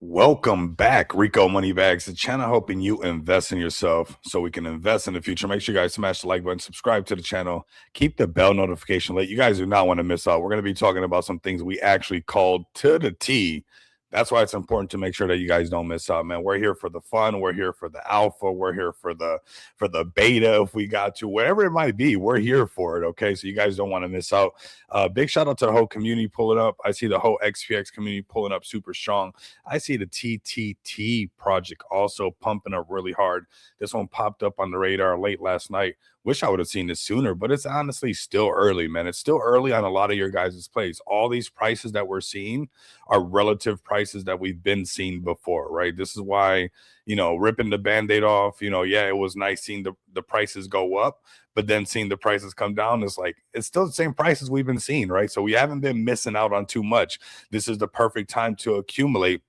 Welcome back, Rico Moneybags, the channel helping you invest in yourself so we can invest in the future. Make sure you guys smash the like button, subscribe to the channel, keep the bell notification lit. You guys do not want to miss out. We're going to be talking about some things we actually called to the T. That's why it's important to make sure that you guys don't miss out, man. We're here for the fun. We're here for the alpha. We're here for the beta if we got to, whatever it might be. We're here for it, okay? So you guys don't want to miss out. Big shout out to the whole community pulling up. I see the whole XPX community pulling up super strong. I see the TTT project also pumping up really hard. This one popped up on the radar late last night. Wish I would have seen this sooner, but it's honestly still early, man. It's still early on a lot of your guys' plays. All these prices that we're seeing are relative prices that we've been seeing before, right? This is why, ripping the Band-Aid off, yeah, it was nice seeing the prices go up, but then seeing the prices come down is like, it's still the same prices we've been seeing, right? So we haven't been missing out on too much. This is the perfect time to accumulate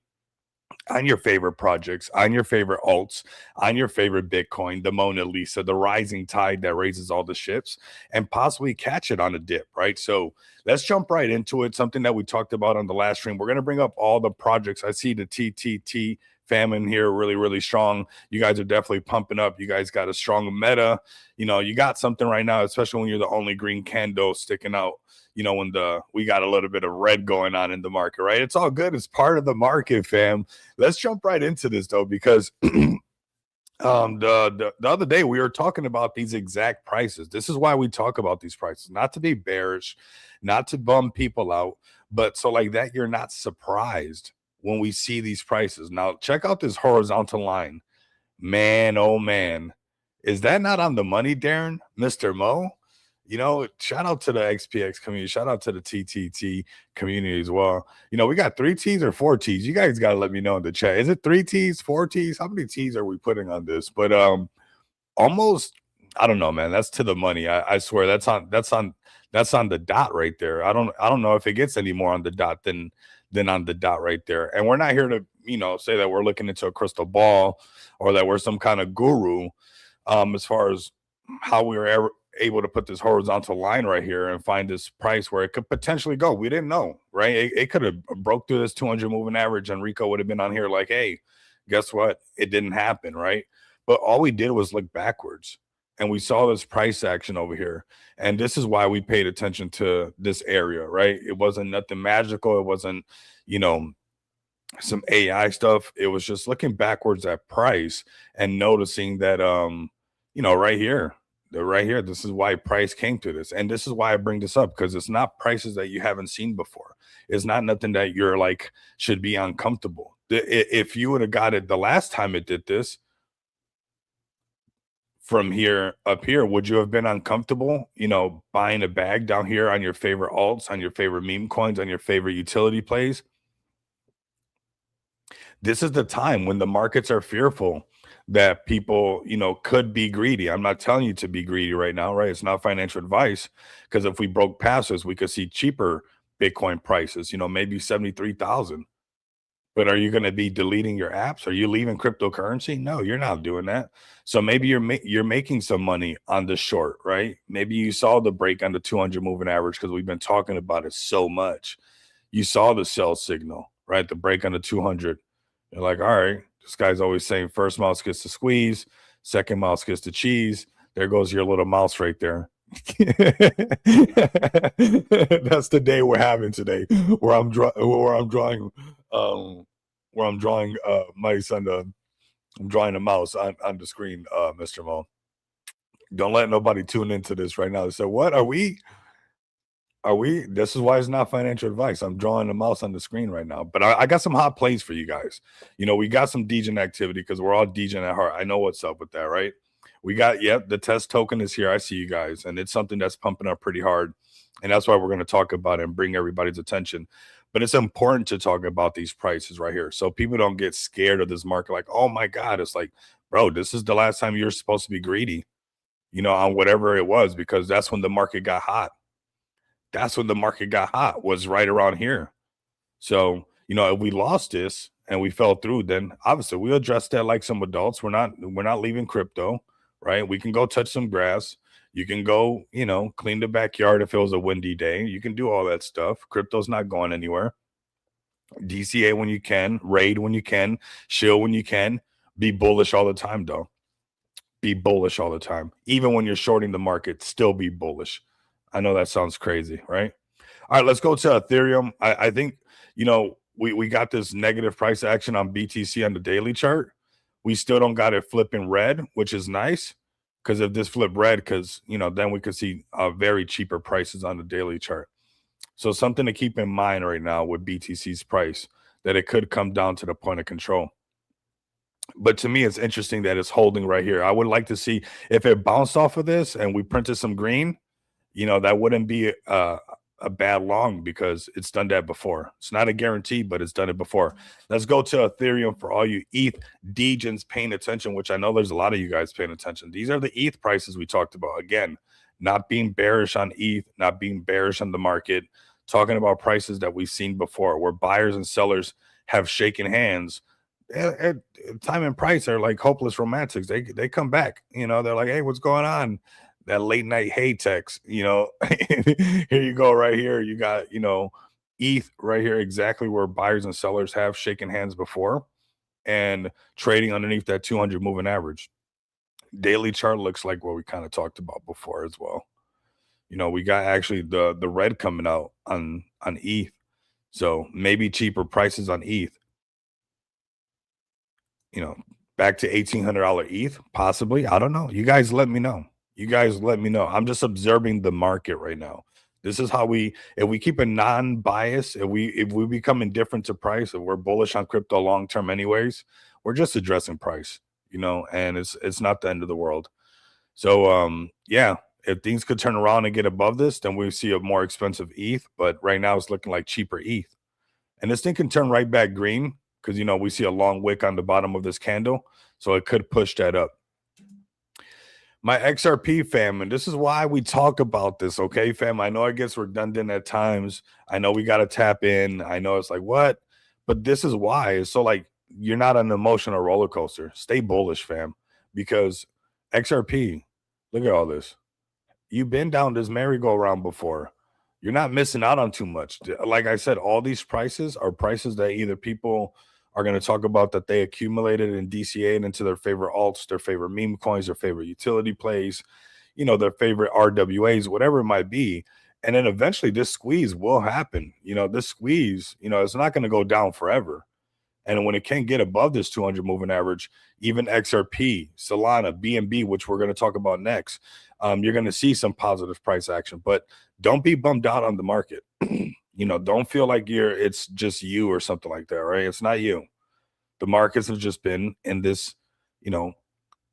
on your favorite projects, on your favorite alts, on your favorite Bitcoin, the Mona Lisa, the rising tide that raises all the ships, and possibly catch it on a dip, right? So let's jump right into it. Something that we talked about on the last stream. We're going to bring up all the projects. I see the TTT famine here really, really strong. You guys are definitely pumping up. You guys got a strong meta. You got something right now, especially when you're the only green candle sticking out. When we got a little bit of red going on in the market, right? It's all good. It's part of the market, fam. Let's jump right into this though, because the other day we were talking about these exact prices. This is why we talk about these prices, not to be bearish, not to bum people out, but so like that you're not surprised when we see these prices. Now check out this horizontal line, man. Oh man, is that not on the money, Darren, Mr. Mo? Shout out to the XPX community. Shout out to the TTT community as well. We got 3 T's or 4 T's. You guys got to let me know in the chat. Is it 3 T's, 4 T's? How many T's are we putting on this? But almost, I don't know, man. That's to the money. I swear that's on the dot right there. I don't know if it gets any more on the dot than on the dot right there. And we're not here to, say that we're looking into a crystal ball or that we're some kind of guru as far as how we were ever able to put this horizontal line right here and find this price where it could potentially go. We didn't know, right? It could have broke through this 200 moving average and Rico would have been on here like, hey, guess what? It didn't happen, right? But all we did was look backwards and we saw this price action over here. And this is why we paid attention to this area, right? It wasn't nothing magical. It wasn't, some AI stuff. It was just looking backwards at price and noticing that, right here, this is why price came to this. And this is why I bring this up, because it's not prices that you haven't seen before. It's not nothing that you're like should be uncomfortable. If you would have got it the last time it did this from here up here, would you have been uncomfortable, buying a bag down here on your favorite alts, on your favorite meme coins, on your favorite utility plays? This is the time when the markets are fearful that people, could be greedy. I'm not telling you to be greedy right now, right? It's not financial advice, because if we broke past this, we could see cheaper Bitcoin prices, maybe 73,000. But are you going to be deleting your apps? Are you leaving cryptocurrency? No, you're not doing that. So maybe you're making some money on the short, right? Maybe you saw the break on the 200 moving average because we've been talking about it so much. You saw the sell signal, right? The break on the 200. You're like, all right, this guy's always saying first mouse gets the squeeze, second mouse gets the cheese. There goes your little mouse right there. That's the day we're having today, where I'm drawing mice on the, I'm drawing a mouse on the screen, Mr. Mo. Don't let nobody tune into this right now. They say, what are we? Are we? This is why it's not financial advice. I'm drawing the mouse on the screen right now, but I got some hot plays for you guys. We got some Degen activity because we're all Degen at heart. I know what's up with that, right? We got, yep, the test token is here. I see you guys, and it's something that's pumping up pretty hard, and that's why we're going to talk about it and bring everybody's attention. But it's important to talk about these prices right here, so people don't get scared of this market. Like, oh my God, it's like, bro, this is the last time you're supposed to be greedy, on whatever it was, because that's when the market got hot. That's when the market got hot, was right around here. So, if we lost this and we fell through, then obviously we'll address that like some adults. We're not leaving crypto, right? We can go touch some grass. You can go, clean the backyard if it was a windy day. You can do all that stuff. Crypto's not going anywhere. DCA when you can, raid when you can, shill when you can. Be bullish all the time, though. Be bullish all the time. Even when you're shorting the market, still be bullish. I know that sounds crazy, right? All right, let's go to Ethereum. I think, we got this negative price action on BTC on the daily chart. We still don't got it flipping red, which is nice, because if this flip red, because, then we could see very cheaper prices on the daily chart. So something to keep in mind right now with BTC's price, that it could come down to the point of control. But to me, it's interesting that it's holding right here. I would like to see if it bounced off of this and we printed some green, that wouldn't be a bad long, because it's done that before. It's not a guarantee, but it's done it before. Let's go to Ethereum for all you ETH Degens paying attention, which I know there's a lot of you guys paying attention. These are the ETH prices we talked about. Again, not being bearish on ETH, not being bearish on the market, talking about prices that we've seen before, where buyers and sellers have shaken hands. At time and price are like hopeless romantics. They come back, they're like, hey, what's going on? That late night hey text, here you go, right here. You got, ETH right here, exactly where buyers and sellers have shaken hands before, and trading underneath that 200 moving average. Daily chart looks like what we kind of talked about before as well. We got actually the red coming out on ETH. So maybe cheaper prices on ETH. Back to $1,800 ETH, possibly. I don't know. You guys let me know. I'm just observing the market right now. This is how if we keep a non-bias, if we become indifferent to price, if we're bullish on crypto long term anyways, we're just addressing price, and it's not the end of the world. So yeah, if things could turn around and get above this, then we see a more expensive ETH, but right now it's looking like cheaper ETH. And this thing can turn right back green, because we see a long wick on the bottom of this candle, so it could push that up. My XRP fam, and this is why we talk about this, okay, fam? I know it gets redundant at times. I know we got to tap in. I know it's like, what? But this is why. So, like, you're not an emotional roller coaster. Stay bullish, fam, because XRP, look at all this. You've been down this merry-go-round before. You're not missing out on too much. Like I said, all these prices are prices that either people are going to talk about that they accumulated and DCA'd into their favorite alts, their favorite meme coins, their favorite utility plays, their favorite RWAs, whatever it might be. And then eventually this squeeze will happen. This squeeze, it's not going to go down forever. And when it can get above this 200 moving average, even XRP, Solana, BNB, which we're going to talk about next, you're going to see some positive price action. But don't be bummed out on the market. Don't feel like it's just you or something like that, right? It's not you. The markets have just been in this,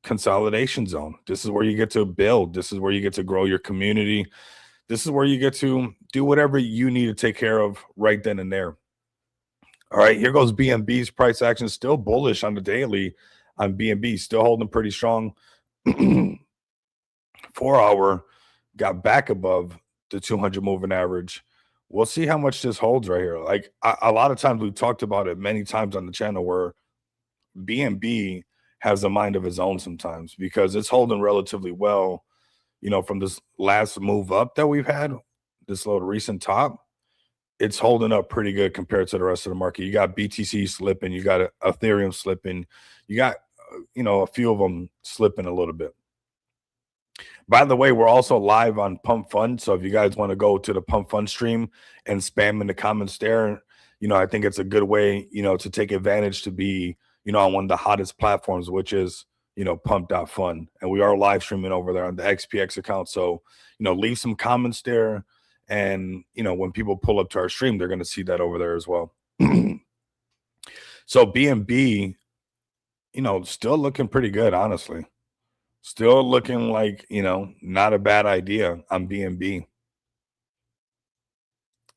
consolidation zone. This is where you get to build. This is where you get to grow your community. This is where you get to do whatever you need to take care of right then and there. All right, here goes BNB's price action. Still bullish on the daily on BNB. Still holding pretty strong. 4 hour got back above the 200 moving average. We'll see how much this holds right here. Like a lot of times we've talked about it many times on the channel, where BNB has a mind of its own sometimes, because it's holding relatively well, from this last move up that we've had, this little recent top. It's holding up pretty good compared to the rest of the market. You got BTC slipping, you got Ethereum slipping, you got, a few of them slipping a little bit. By the way, we're also live on Pump Fund. So if you guys want to go to the Pump Fund stream and spam in the comments there, I think it's a good way, to take advantage to be, on one of the hottest platforms, which is, Pump.fun. And we are live streaming over there on the XPX account. So, leave some comments there And, when people pull up to our stream, they're going to see that over there as well. So BNB, still looking pretty good, honestly. Still looking like, not a bad idea on BNB.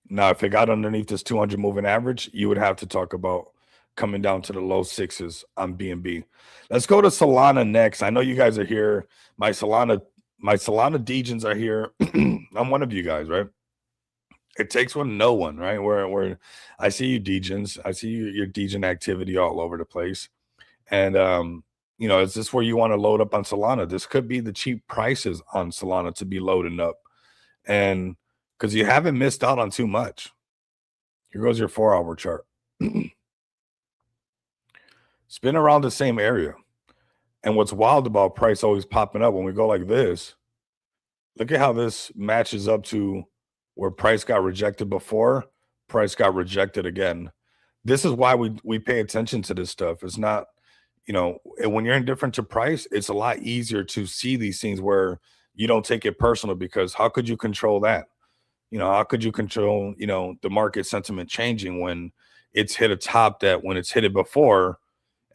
Now, if it got underneath this 200 moving average, you would have to talk about coming down to the low sixes on BNB. Let's go to Solana next. I know you guys are here. My Solana Degens are here. I'm one of you guys, right? It takes one to know one, right? Where I see you Degens. I see your Degen activity all over the place. And is this where you want to load up on Solana? This could be the cheap prices on Solana to be loading up. And because you haven't missed out on too much. Here goes your 4-hour chart. It's been around the same area. And what's wild about price always popping up when we go like this, look at how this matches up to where price got rejected before, price got rejected again. This is why we pay attention to this stuff. It's not, when you're indifferent to price, it's a lot easier to see these things where you don't take it personal, because how could you control that? How could you control, the market sentiment changing when it's hit a top that when it's hit it before,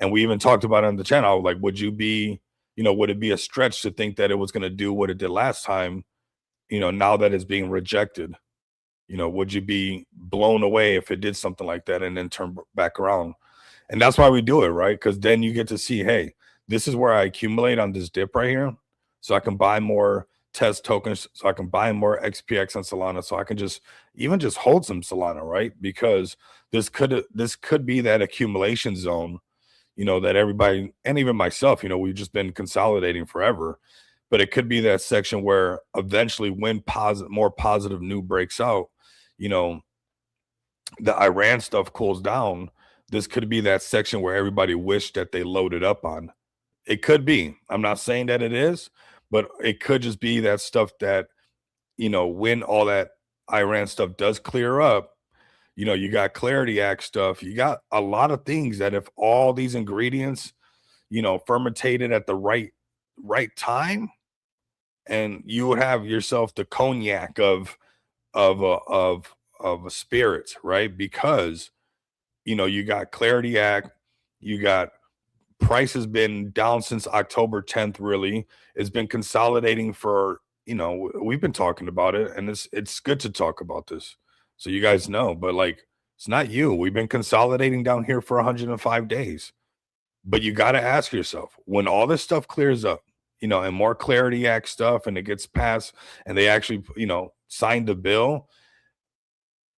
and we even talked about it on the channel, like, would it be a stretch to think that it was going to do what it did last time, now that it's being rejected? Would you be blown away if it did something like that and then turn back around? And that's why we do it, right? Because then you get to see, hey, this is where I accumulate on this dip right here, so I can buy more test tokens, so I can buy more XPX on Solana, so I can just hold some Solana, right? Because this could be that accumulation zone, that everybody, and even myself, we've just been consolidating forever, but it could be that section where eventually when more positive new breaks out, the Iran stuff cools down, this could be that section where everybody wished that they loaded up on. It could be. I'm not saying that it is, but it could just be that stuff that, when all that Iran stuff does clear up, you got Clarity Act stuff. You got a lot of things that if all these ingredients, fermented at the right time, and you would have yourself the cognac of a spirit, right? Because, you got Clarity Act, you got price has been down since October 10th, really. It's been consolidating for, we've been talking about it, and it's good to talk about this, so you guys know, but like, it's not you. We've been consolidating down here for 105 days. But you got to ask yourself, when all this stuff clears up, and more Clarity Act stuff, and it gets passed, and they actually, signed the bill,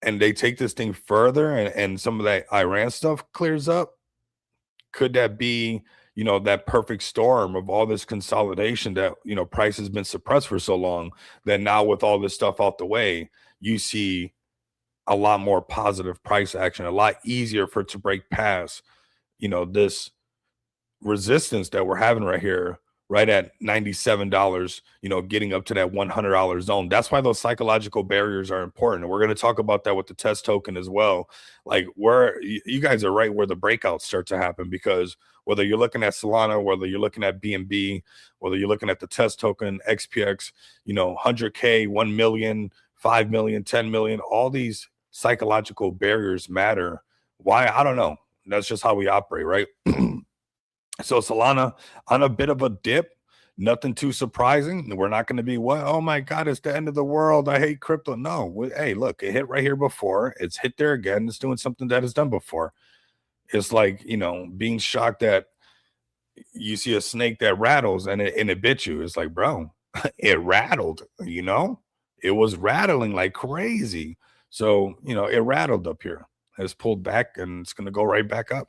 and they take this thing further, and some of that Iran stuff clears up, could that be, that perfect storm of all this consolidation that, price has been suppressed for so long, that now with all this stuff out the way, you see a lot more positive price action, a lot easier for it to break past, this resistance that we're having right here, right at $97, getting up to that $100 zone. That's why those psychological barriers are important. And we're going to talk about that with the test token as well. Like, where you guys are right where the breakouts start to happen, because whether you're looking at Solana, whether you're looking at BNB, whether you're looking at the test token, XPX, 100K, 1 million, 5 million, 10 million, all these psychological barriers matter. Why? I don't know. That's just how we operate, right? So Solana on a bit of a dip, nothing too surprising. We're not going to be, oh my God, it's the end of the world, I hate crypto. No, hey, look, it hit right here before. It's hit there again. It's doing something that it's done before. It's like, being shocked that you see a snake that rattles and it bit you. It's like, bro, it rattled, it was rattling like crazy. So, it rattled up here. It's pulled back, and it's going to go right back up.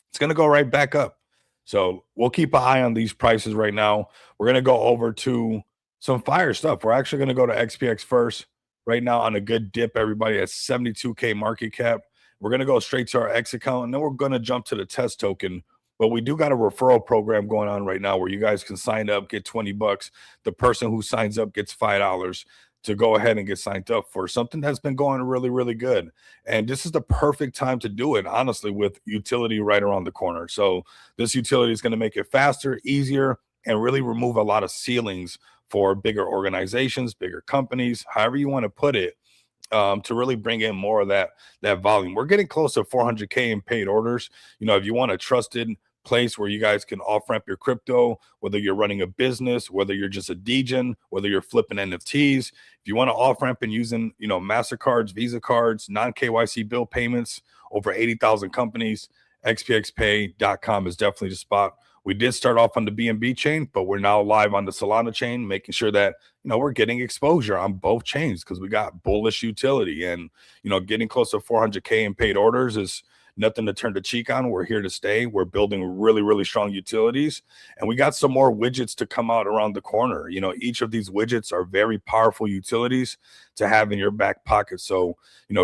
It's going to go right back up. So we'll keep an eye on these prices right now. We're going to go over to some fire stuff. We're actually going to go to XPX first right now on a good dip, everybody, at 72K market cap. We're going to go straight to our X account, and then we're going to jump to the test token. But we do got a referral program going on right now where you guys can sign up, get $20. The person who signs up gets $5 to go ahead and get signed up for something that's been going really, really good. And this is the perfect time to do it, honestly, with utility right around the corner. So this utility is going to make it faster, easier, and really remove a lot of ceilings for bigger organizations, bigger companies, however you want to put it, to really bring in more of that volume. We're getting close to 400K in paid orders. If you want a trusted place where you guys can off ramp your crypto, whether you're running a business, whether you're just a Degen, whether you're flipping NFTs, if you want to off ramp and using, MasterCards, Visa cards, non KYC bill payments, over 80,000 companies, xpxpay.com is definitely the spot. We did start off on the BNB chain, but we're now live on the Solana chain, making sure that, we're getting exposure on both chains because we got bullish utility, and, getting close to 400K in paid orders is nothing to turn the cheek on. We're here to stay. We're building really, really strong utilities, and we got some more widgets to come out around the corner. Each of these widgets are very powerful utilities to have in your back pocket. So,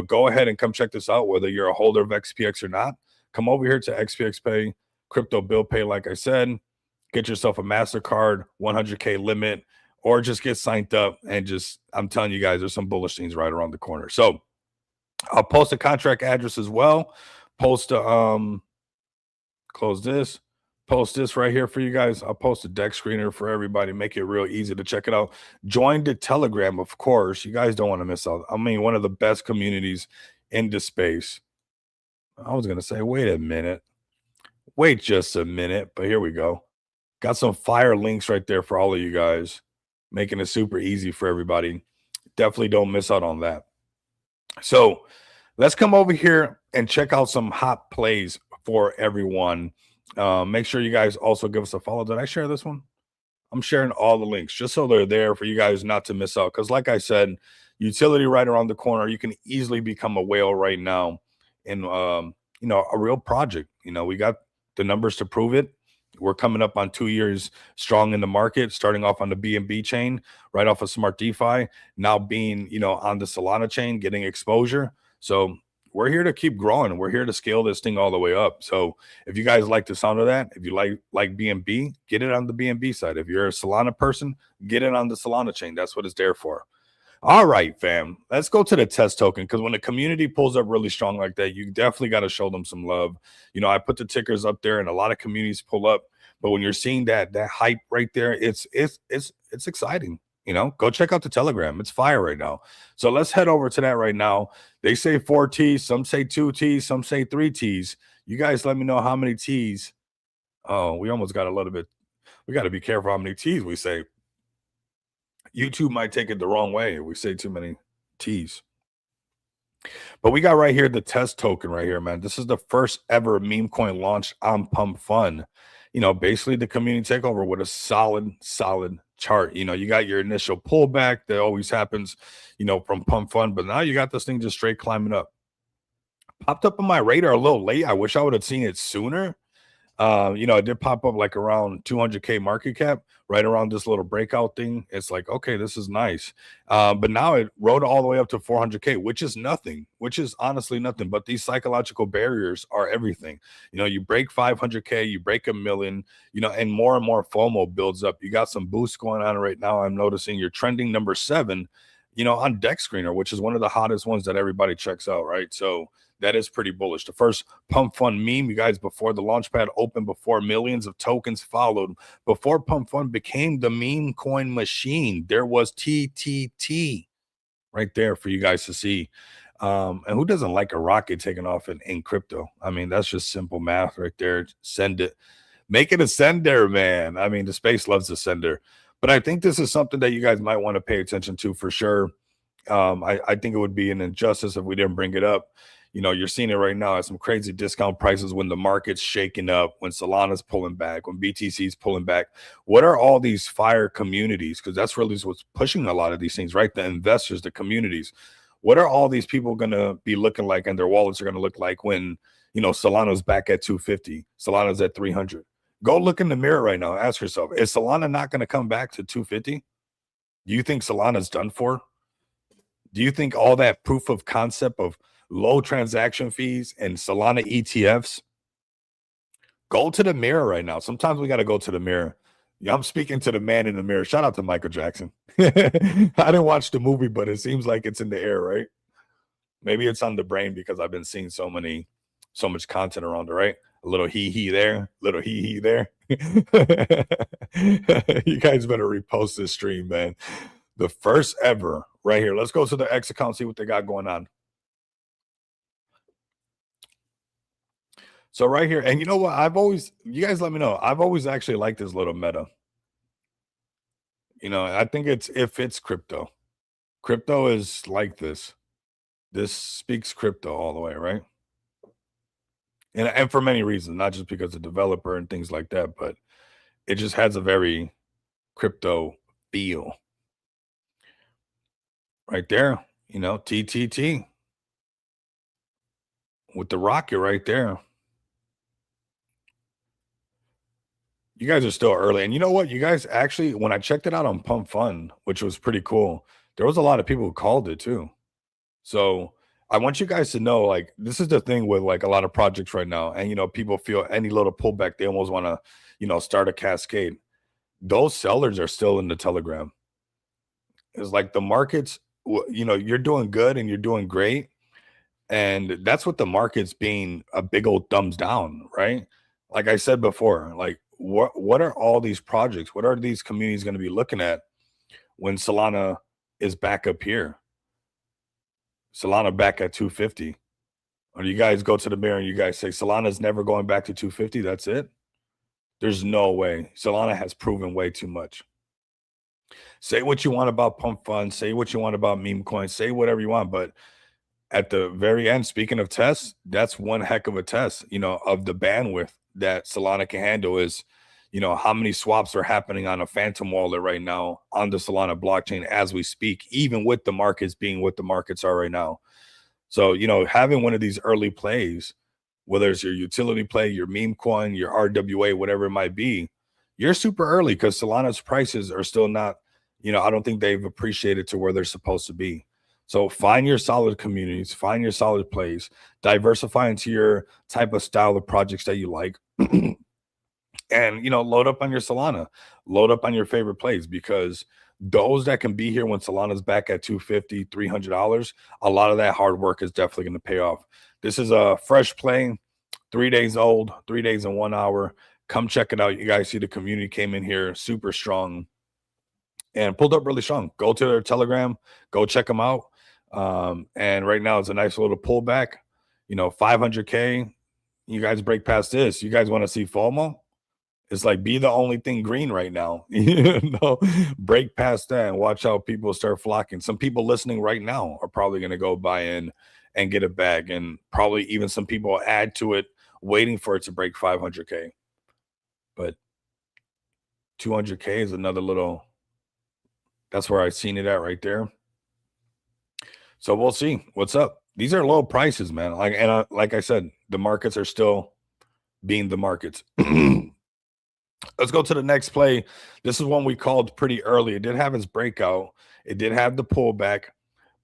go ahead and come check this out, whether you're a holder of XPX or not. Come over here to XPX Pay, crypto bill pay. Like I said, get yourself a MasterCard, 100K limit, or just get signed up. And I'm telling you guys, there's some bullish things right around the corner. So I'll post a contract address as well. Post a close this, post this right here for you guys. I'll post a deck screener for everybody, make it real easy to check it out. Join the Telegram, of course. You guys don't want to miss out. I mean, one of the best communities in this space. I was gonna say, wait a minute, wait just a minute, but here we go. Got some fire links right there for all of you guys, making it super easy for everybody. Definitely don't miss out on that. So let's come over here and check out some hot plays for everyone. Make sure you guys also give us a follow. Did I share this one? I'm sharing all the links just so they're there for you guys not to miss out. Because like I said, utility right around the corner. You can easily become a whale right now in, a real project. We got the numbers to prove it. We're coming up on 2 years strong in the market, starting off on the BNB chain, right off of Smart DeFi, now being, on the Solana chain, getting exposure. So we're here to keep growing. We're here to scale this thing all the way up. So if you guys like the sound of that, if you like BNB, get it on the BNB side. If you're a Solana person, get it on the Solana chain. That's what it's there for. All right, fam. Let's go to the test token, because when the community pulls up really strong like that, you definitely got to show them some love. I put the tickers up there, and a lot of communities pull up. But when you're seeing that hype right there, it's exciting. Go check out the Telegram. It's fire right now. So let's head over to that right now. They say 4 T's, some say 2 T's, some say 3 T's. You guys let me know how many T's. Oh, we almost got a little bit. We got to be careful how many T's we say. YouTube might take it the wrong way if we say too many T's. But we got right here the test token right here, man. This is the first ever meme coin launched on Pump Fun. Basically the community takeover with a solid chart. You got your initial pullback that always happens, from Pump Fun, but now you got this thing just straight climbing up. Popped up on my radar a little late. I wish I would have seen it sooner. It did pop up like around 200K market cap, right around this little breakout thing. It's like, okay, this is nice. But now it rode all the way up to 400K, which is nothing, which is honestly nothing. But these psychological barriers are everything. You break 500K, you break 1 million, and more FOMO builds up. You got some boosts going on right now. I'm noticing you're trending number 7, on Deck Screener, which is one of the hottest ones that everybody checks out, right? So that is pretty bullish. The first Pump Fun meme, you guys, before the launchpad opened, before millions of tokens followed, before Pump Fun became the meme coin machine, there was TTT right there for you guys to see. And who doesn't like a rocket taking off in crypto? I mean, that's just simple math right there. Send it. Make it a sender, man. I mean, the space loves the sender. But I think this is something that you guys might want to pay attention to for sure. I think it would be an injustice if we didn't bring it up. You're seeing it right now at some crazy discount prices when the market's shaking up, when Solana's pulling back, when BTC's pulling back. What are all these fire communities? Because that's really what's pushing a lot of these things, right? The investors, the communities. What are all these people going to be looking like, and their wallets are going to look like when, Solana's back at 250, Solana's at 300? Go look in the mirror right now. Ask yourself, is Solana not going to come back to 250? Do you think Solana's done for? Do you think all that proof of concept of low transaction fees and Solana ETFs? Go to the mirror right now. Sometimes we got to go to the mirror. Yeah, I'm speaking to the man in the mirror. Shout out to Michael Jackson. I didn't watch the movie, but it seems like it's in the air, right? Maybe it's on the brain because I've been seeing so much content around it, right? A little hee there, little hee there. You guys better repost this stream, man. The first ever right here. Let's go to the X account, see what they got going on. So right here, and you know what? You guys let me know. I've always actually liked this little meta. You know, I think it fits crypto. Crypto is like this. This speaks crypto all the way, right? And for many reasons, not just because of developer and things like that, but it just has a very crypto feel. Right there, you know, TTT with the rocket right there. You guys are still early. And you know what? You guys actually, when I checked it out on Pump Fun, which was pretty cool, there was a lot of people who called it too. So I want you guys to know, like, this is the thing with like a lot of projects right now. And, you know, people feel any little pullback, they almost want to, you know, start a cascade. Those sellers are still in the Telegram. It's like the markets, you know, you're doing good and you're doing great. And that's what the market's being a big old thumbs down, right? Like I said before, like what are all these projects? What are these communities going to be looking at when Solana is back up here? Solana back at 250. Or you guys go to the mirror and you guys say Solana's never going back to 250. That's it. There's no way. Solana has proven way too much. Say what you want about Pump Fund, say what you want about meme coins, say whatever you want, but at the very end, speaking of tests, that's one heck of a test, you know, of the bandwidth that Solana can handle is, you know, how many swaps are happening on a phantom wallet right now on the Solana blockchain as we speak, even with the markets being what the markets are right now. So, you know, having one of these early plays, whether it's your utility play, your meme coin, your RWA, whatever it might be, you're super early because Solana's prices are still not, you know, I don't think they've appreciated to where they're supposed to be. So find your solid communities, find your solid plays, diversify into your type of style of projects that you like. And, you know, load up on your Solana, load up on your favorite plays because those that can be here when Solana's back at $250, $300, a lot of that hard work is definitely going to pay off. This is a fresh play, 3 days old, 3 days and 1 hour. Come check it out. You guys see the community came in here super strong and pulled up really strong. Go to their Telegram, go check them out. And right now it's a nice little pullback, you know, 500K. You guys break past this. You guys want to see FOMO? It's like be the only thing green right now. You know, break past that and watch how people start flocking. Some people listening right now are probably going to go buy in and get a bag, and probably even some people add to it, waiting for it to break 500K. But 200K is another little. That's where I've seen it at right there. So we'll see what's up. These are low prices, man. Like I said, the markets are still being the markets. Let's go to the next play. This is one we called pretty early. It did have its breakout. It did have the pullback,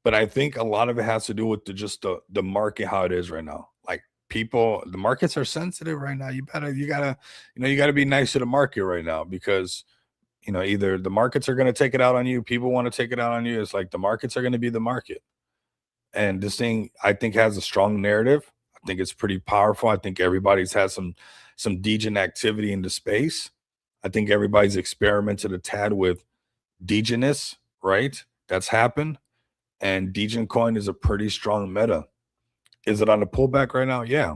but I think a lot of it has to do with the market, how it is right now. Like people, the markets are sensitive right now. You gotta be nice to the market right now because you know, either the markets are going to take it out on you, people want to take it out on you. It's like the markets are going to be the market. And this thing, I think, has a strong narrative. I think it's pretty powerful. I think everybody's had some Degen activity in the space. I think everybody's experimented a tad with Degeness, right? That's happened. And Degen coin is a pretty strong meta. Is it on a pullback right now? Yeah.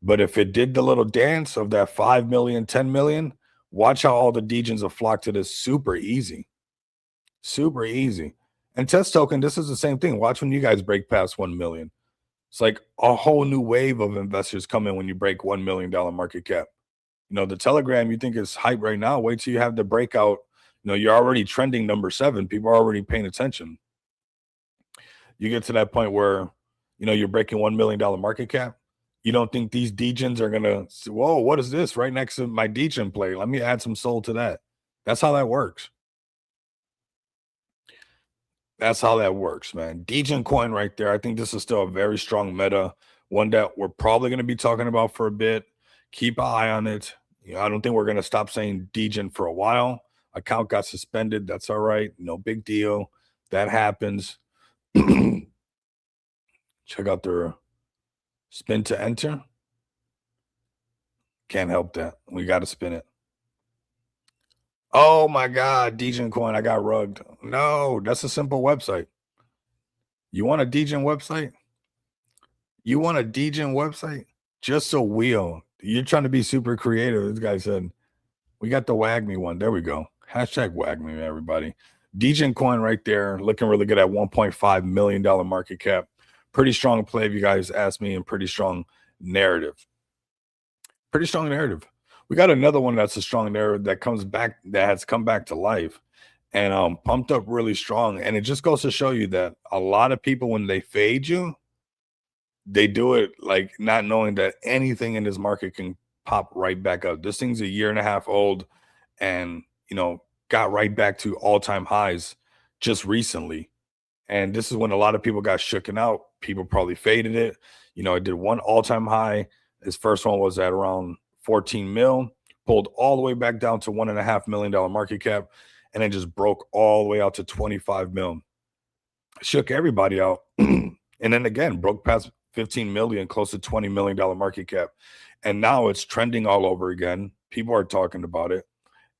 But if it did the little dance of that 5 million, 10 million, watch how all the Degens will flock to this super easy. Super easy. And test token, this is the same thing. Watch when you guys break past 1 million. It's like a whole new wave of investors come in when you break $1 million market cap. You know, the Telegram you think is hype right now. Wait till you have the breakout. You know, you're already trending number 7. People are already paying attention. You get to that point where, you know, you're breaking $1 million market cap. You don't think these Degens are going to say, whoa, what is this right next to my Degen play? Let me add some soul to that. That's how that works. That's how that works, man. Degen coin right there. I think this is still a very strong meta, one that we're probably going to be talking about for a bit. Keep an eye on it. You know, I don't think we're going to stop saying Degen for a while. Account got suspended. That's all right. No big deal. That happens. Check out their spin to enter. Can't help that. We got to spin it. Oh my God, Degen coin. I got rugged. No, that's a simple website. You want a Degen website? You want a Degen website? Just a wheel. You're trying to be super creative. This guy said, we got the wag me one. There we go. Hashtag wag me, everybody. Degen coin right there, looking really good at $1.5 million market cap. Pretty strong play, if you guys ask me, and pretty strong narrative. Pretty strong narrative. We got another one that's a strong narrative that comes back, that has come back to life and pumped up really strong. And it just goes to show you that a lot of people, when they fade you, they do it like not knowing that anything in this market can pop right back up. This thing's a year and a half old and, got right back to all-time highs just recently. And this is when a lot of people got shooken out. People probably faded it. It did one all-time high. His first one was at around 14 mil, pulled all the way back down to $1.5 million market cap, and then just broke all the way out to 25 mil. Shook everybody out. And then again, broke past 15 million, close to $20 million market cap. And now it's trending all over again. People are talking about it.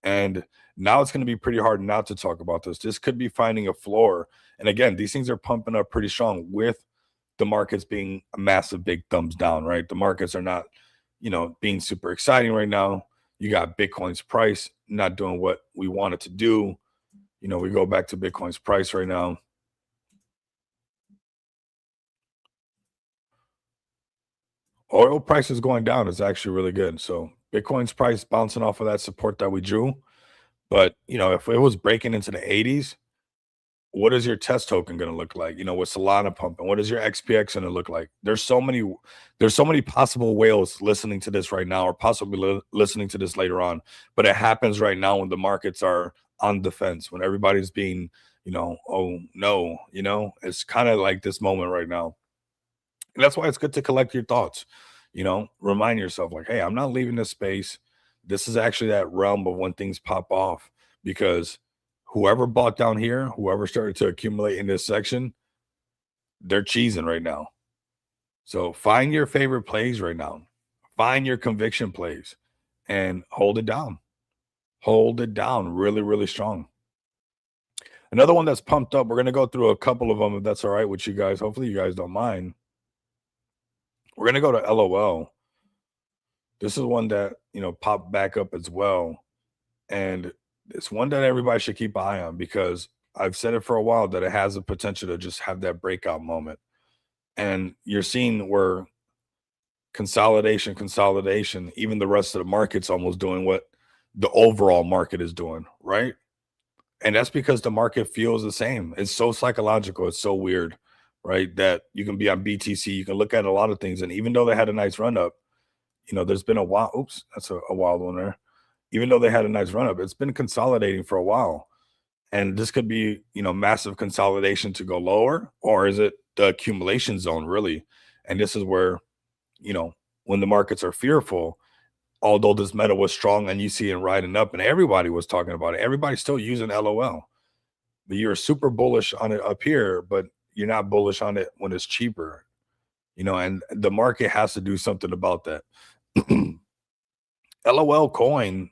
And now it's going to be pretty hard not to talk about this. This could be finding a floor. And again, these things are pumping up pretty strong with the markets being a massive big thumbs down, right? The markets are not, being super exciting right now. You got Bitcoin's price not doing what we want it to do. We go back to Bitcoin's price right now. Oil price is going down. It's actually really good. So Bitcoin's price bouncing off of that support that we drew. But, if it was breaking into the 80s, what is your test token going to look like? With Solana pumping, what is your XPX going to look like? There's so many possible whales listening to this right now, or possibly listening to this later on. But it happens right now when the markets are on the fence, when everybody's being, oh no, it's kind of like this moment right now. And that's why it's good to collect your thoughts. Remind yourself, like, hey, I'm not leaving this space. This is actually that realm of when things pop off, because whoever bought down here, whoever started to accumulate in this section, they're cheesing right now. So find your favorite plays right now. Find your conviction plays and hold it down. Hold it down really, really strong. Another one that's pumped up, we're going to go through a couple of them if that's all right with you guys. Hopefully you guys don't mind. We're going to go to LOL. This is one that, popped back up as well. And it's one that everybody should keep an eye on, because I've said it for a while that it has the potential to just have that breakout moment. And you're seeing where consolidation, even the rest of the market's almost doing what the overall market is doing, right? And that's because the market feels the same. It's so psychological. It's so weird, right? That you can be on BTC, you can look at a lot of things. And even though they had a nice run up, there's been a while. Oops, that's a wild one there. Even though they had a nice run up, it's been consolidating for a while. And this could be, massive consolidation to go lower, or is it the accumulation zone really? And this is where, when the markets are fearful, although this meta was strong and you see it riding up and everybody was talking about it, everybody's still using LOL. But you're super bullish on it up here, but you're not bullish on it when it's cheaper, and the market has to do something about that. LOL coin,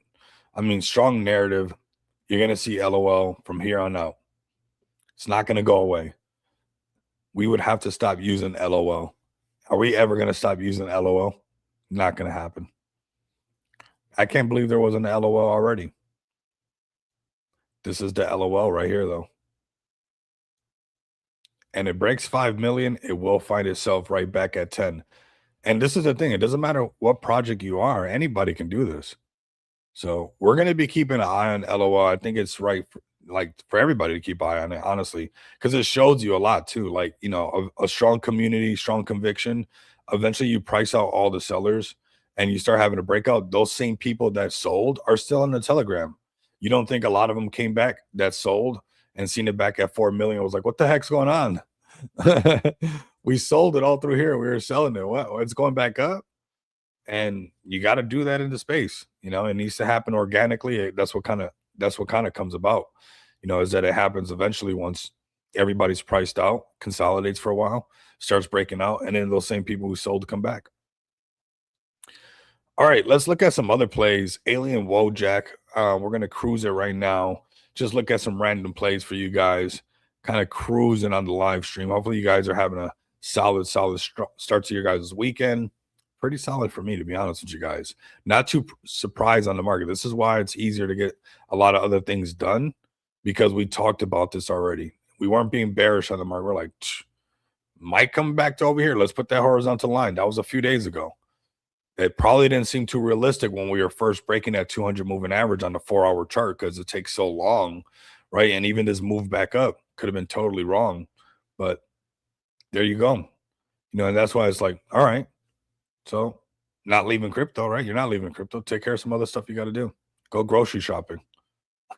strong narrative. You're going to see LOL from here on out. It's not going to go away. We would have to stop using LOL. Are we ever going to stop using LOL? Not going to happen. I can't believe there was an LOL already. This is the LOL right here, though. And it breaks 5 million, it will find itself right back at 10. And this is the thing. It doesn't matter what project you are. Anybody can do this. So we're going to be keeping an eye on LOL. I think it's right for everybody to keep an eye on it, honestly, because it shows you a lot too. Like, a strong community, strong conviction. Eventually you price out all the sellers and you start having a breakout. Those same people that sold are still in the Telegram. You don't think a lot of them came back that sold and seen it back at 4 million? I was like, what the heck's going on? We sold it all through here. We were selling it. What? It's going back up. And you got to do that in the space. It needs to happen organically. That's what kind of comes about, is that it happens eventually once everybody's priced out, consolidates for a while, starts breaking out, and then those same people who sold come back. All right, let's look at some other plays. Alien Wojak. We're gonna cruise it right now. Just look at some random plays for you guys. Kind of cruising on the live stream. Hopefully, you guys are having a solid start to your guys' weekend. Pretty solid for me, to be honest with you guys. Not too surprised on the market. This is why it's easier to get a lot of other things done because we talked about this already. We weren't being bearish on the market. We're like, might come back to over here. Let's put that horizontal line. That was a few days ago. It probably didn't seem too realistic when we were first breaking that 200 moving average on the 4-hour chart because it takes so long, right? And even this move back up could have been totally wrong, but there you go. And that's why it's like, all right, so not leaving crypto, right? You're not leaving crypto. Take care of some other stuff you got to do. Go grocery shopping.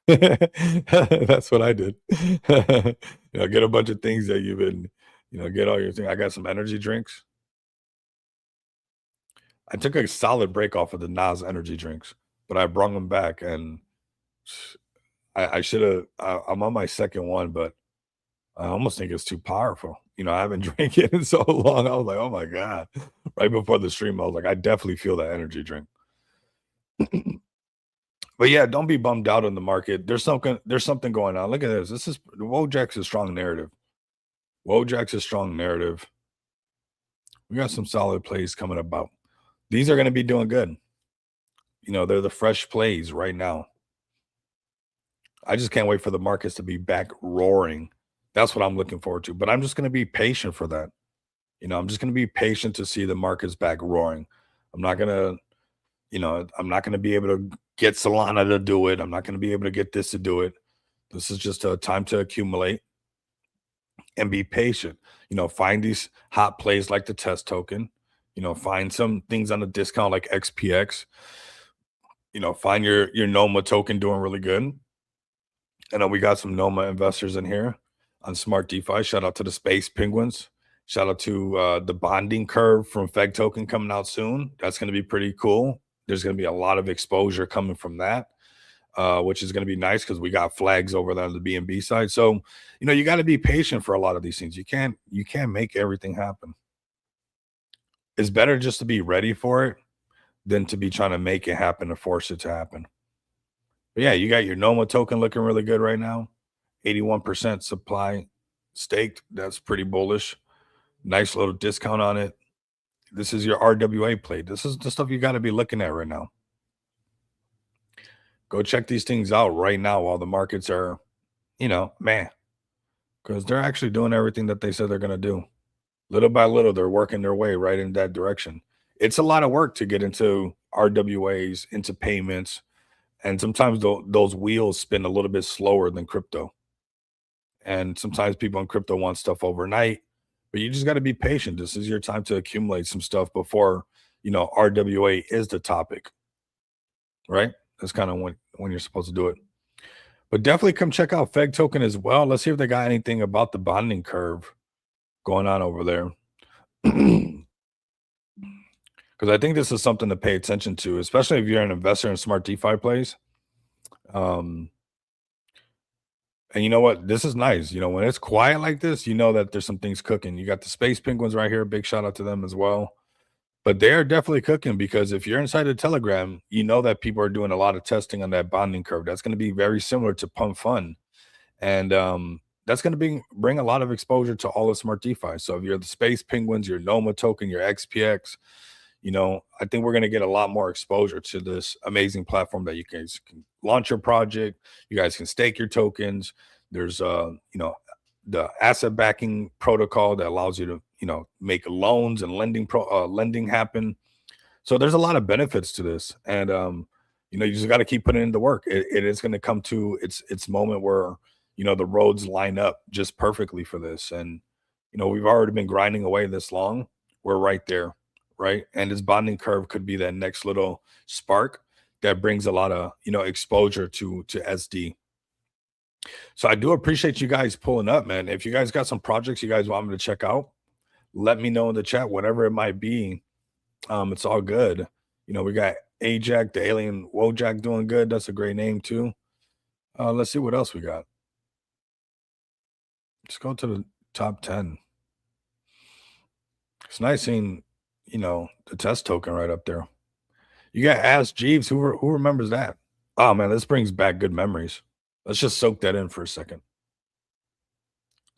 That's what I did. Get a bunch of things that you've been, get all your things. I got some energy drinks. I took a solid break off of the Nas energy drinks, but I brought them back, and I should have. I'm on my second one, but I almost think it's too powerful. I haven't drank it in so long. I was like, oh my god! Right before the stream, I was like, I definitely feel that energy drink. But yeah, don't be bummed out on the market. There's something going on. Look at this. This is Wojak's a strong narrative. Wojak's a strong narrative. We got some solid plays coming about. These are going to be doing good. They're the fresh plays right now. I just can't wait for the markets to be back roaring. That's what I'm looking forward to. But I'm just going to be patient for that. I'm just going to be patient to see the markets back roaring. I'm not going to, I'm not going to be able to get Solana to do it. I'm not going to be able to get this to do it. This is just a time to accumulate and be patient. Find these hot plays like the test token. Find some things on a discount like XPX. Find your Noma token doing really good. I know we got some Noma investors in here on Smart DeFi. Shout out to the Space Penguins. Shout out to the bonding curve from Feg token coming out soon. That's going to be pretty cool. There's going to be a lot of exposure coming from that, which is going to be nice because we got flags over there on the BNB side. So, you got to be patient for a lot of these things. You can't make everything happen. It's better just to be ready for it than to be trying to make it happen or force it to happen. But yeah, you got your Noma token looking really good right now. 81% supply staked. That's pretty bullish. Nice little discount on it. This is your RWA play. This is the stuff you got to be looking at right now. Go check these things out right now while the markets are, man, because they're actually doing everything that they said they're going to do. Little by little, they're working their way right in that direction. It's a lot of work to get into RWAs, into payments, and sometimes those wheels spin a little bit slower than crypto. And sometimes people in crypto want stuff overnight, but you just got to be patient. This is your time to accumulate some stuff before, RWA is the topic, right? That's kind of when you're supposed to do it. But definitely come check out Feg token as well. Let's see if they got anything about the bonding curve going on over there. Because I think this is something to pay attention to, especially if you're an investor in smart DeFi plays. And you know what? This is nice. When it's quiet like this, that there's some things cooking. You got the Space Penguins right here. Big shout out to them as well. But they are definitely cooking because if you're inside the Telegram, you know that people are doing a lot of testing on that bonding curve. That's going to be very similar to Pump Fun. And that's going to bring a lot of exposure to all the smart DeFi. So if you're the Space Penguins, your Noma token, your XPX, I think we're going to get a lot more exposure to this amazing platform that you guys can launch your project. You guys can stake your tokens. There's, the asset backing protocol that allows you to, make loans and lending happen. So there's a lot of benefits to this. And, you just got to keep putting in the work. It is going to come to its moment where, the roads line up just perfectly for this. And, we've already been grinding away this long. We're right there. Right. And this bonding curve could be that next little spark that brings a lot of, exposure to SD. So I do appreciate you guys pulling up, man. If you guys got some projects you guys want me to check out, let me know in the chat, whatever it might be. It's all good. We got Ajax, the alien Wojak doing good. That's a great name too. Let's see what else we got. Let's go to the top 10. It's nice seeing, the test token right up there. You got Ask Jeeves. Who remembers that? Oh man, this brings back good memories. Let's just soak that in for a second.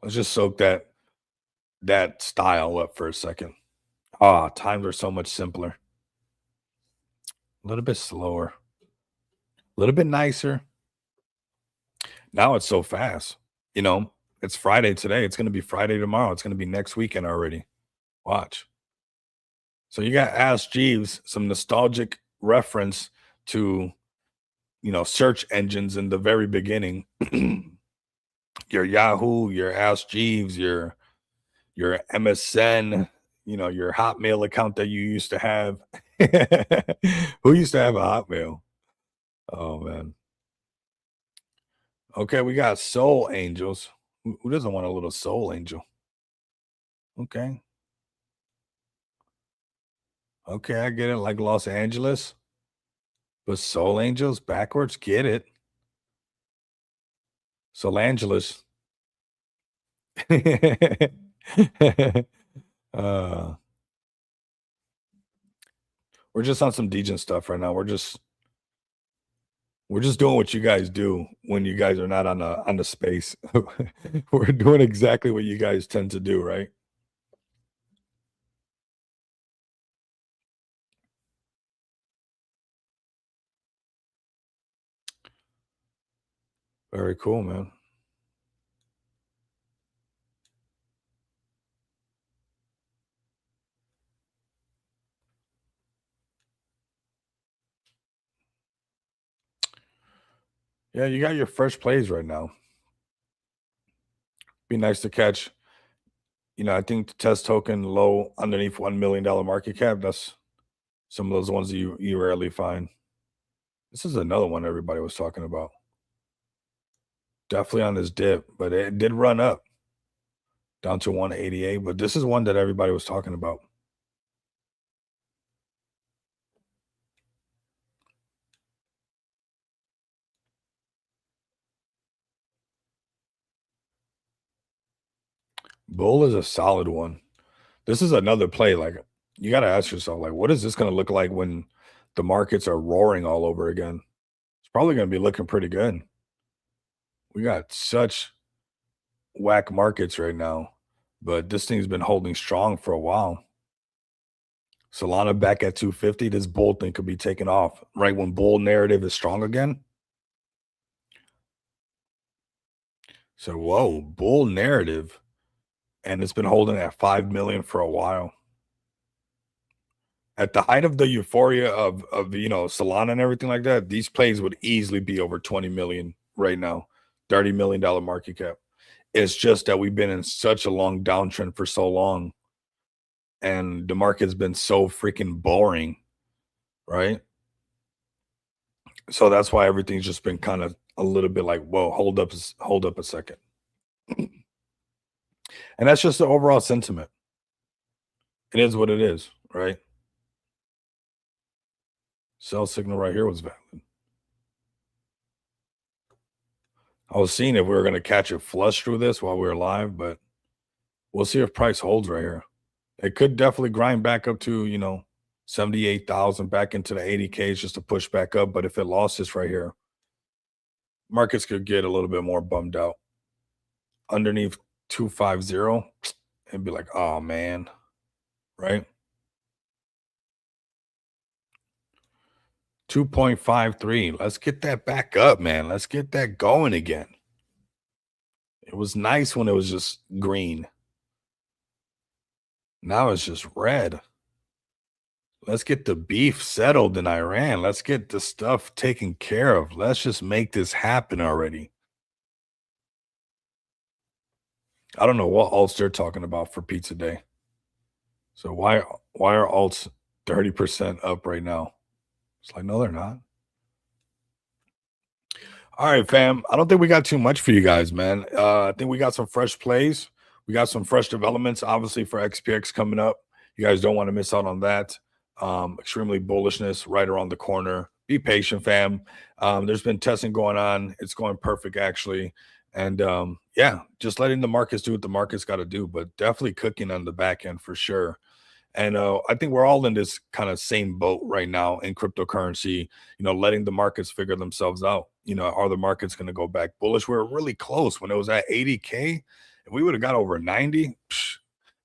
Let's just soak that style up for a second. Ah, times are so much simpler. A little bit slower, a little bit nicer. Now it's so fast. You know, it's Friday today. It's gonna be Friday tomorrow. It's gonna be next weekend already. Watch. So you got Ask Jeeves, some nostalgic reference to, search engines in the very beginning. Your Yahoo, your Ask Jeeves, your MSN, your Hotmail account that you used to have. Who used to have a Hotmail? Oh man. Okay, we got Soul Angels. Who doesn't want a little Soul Angel? Okay. Okay, I get it. Like Los Angeles, but Soul Angels backwards, get it. Soul Angeles. uh, we're just on some Degen stuff right now. We're just doing what you guys do when you guys are not on the space. We're doing exactly what you guys tend to do, right? Very cool, man. Yeah, you got your fresh plays right now. Be nice to catch. I think the test token low underneath $1 million market cap. That's some of those ones that you rarely find. This is another one everybody was talking about. Definitely on this dip, but it did run up down to 188. But this is one that everybody was talking about. Bull is a solid one. This is another play. Like you got to ask yourself, like, what is this going to look like when the markets are roaring all over again? It's probably going to be looking pretty good. We got such whack markets right now, but this thing's been holding strong for a while. Solana back at 250. This bull thing could be taken off right when bull narrative is strong again. So, whoa, bull narrative. And it's been holding at 5 million for a while. At the height of the euphoria of Solana and everything like that, these plays would easily be over 20 million right now, $30 million market cap. It's just that we've been in such a long downtrend for so long, and the market's been so freaking boring, right? So that's why everything's just been kind of a little bit like, whoa, hold up a second. And that's just the overall sentiment. It is what it is, right? Sell signal right here was valid. I was seeing if we were going to catch a flush through this while we were live, but we'll see if price holds right here. It could definitely grind back up to, 78,000 back into the 80Ks just to push back up. But if it lost this right here, markets could get a little bit more bummed out. Underneath 250 and be like, oh man, right? 2.53. Let's get that back up, man. Let's get that going again. It was nice when it was just green. Now it's just red. Let's get the beef settled in Iran. Let's get the stuff taken care of. Let's just make this happen already. I don't know what alts they're talking about for pizza day. So why are alts 30% up right now? It's like, no, they're not. All right, fam. I don't think we got too much for you guys, man. I think we got some fresh plays. We got some fresh developments, obviously, for XPX coming up. You guys don't want to miss out on that. Extremely bullishness right around the corner. Be patient, fam. There's been testing going on. It's going perfect, actually. And yeah, just letting the markets do what the markets got to do, but definitely cooking on the back end for sure. And I think we're all in this kind of same boat right now in cryptocurrency, letting the markets figure themselves out. Are the markets going to go back bullish? We were really close when it was at 80K. If we would have got over 90,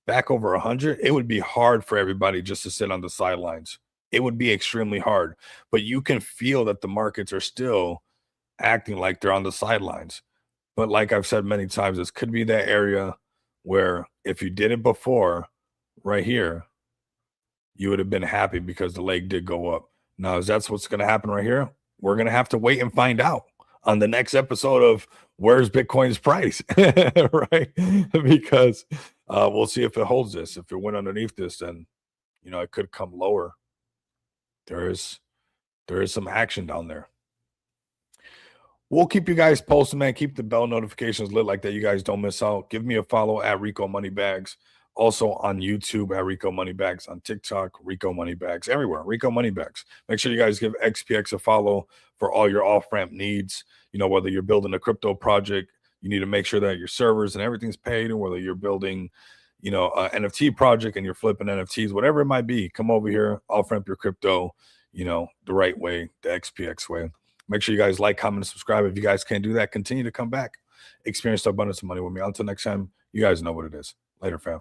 back over 100, it would be hard for everybody just to sit on the sidelines. It would be extremely hard. But you can feel that the markets are still acting like they're on the sidelines. But like I've said many times, this could be that area where if you did it before, right here, you would have been happy because the leg did go up. Now, is that's what's going to happen right here? We're going to have to wait and find out on the next episode of Where's Bitcoin's Price, right? Because we'll see if it holds this. If it went underneath this, then, it could come lower. There is some action down there. We'll keep you guys posted, man. Keep the bell notifications lit like that. You guys don't miss out. Give me a follow at Rico Moneybags. Also on YouTube at Rico Moneybags, on TikTok, Rico Moneybags, everywhere, Rico Moneybags. Make sure you guys give XPX a follow for all your off-ramp needs. Whether you're building a crypto project, you need to make sure that your servers and everything's paid, and whether you're building, an NFT project and you're flipping NFTs, whatever it might be, come over here, off-ramp your crypto, the right way, the XPX way. Make sure you guys like, comment, and subscribe. If you guys can't do that, continue to come back. Experience the abundance of money with me. Until next time, you guys know what it is. Later, fam.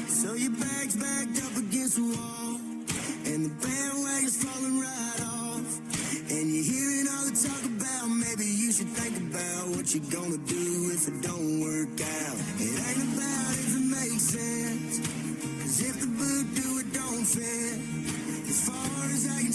So your bag's backed up against the wall, and the bandwagon's falling right off, and you're hearing all the talk about maybe you should think about what you're gonna do if it don't work out. It ain't about if it makes sense, 'cause if the boot do, it don't fit. As far as I can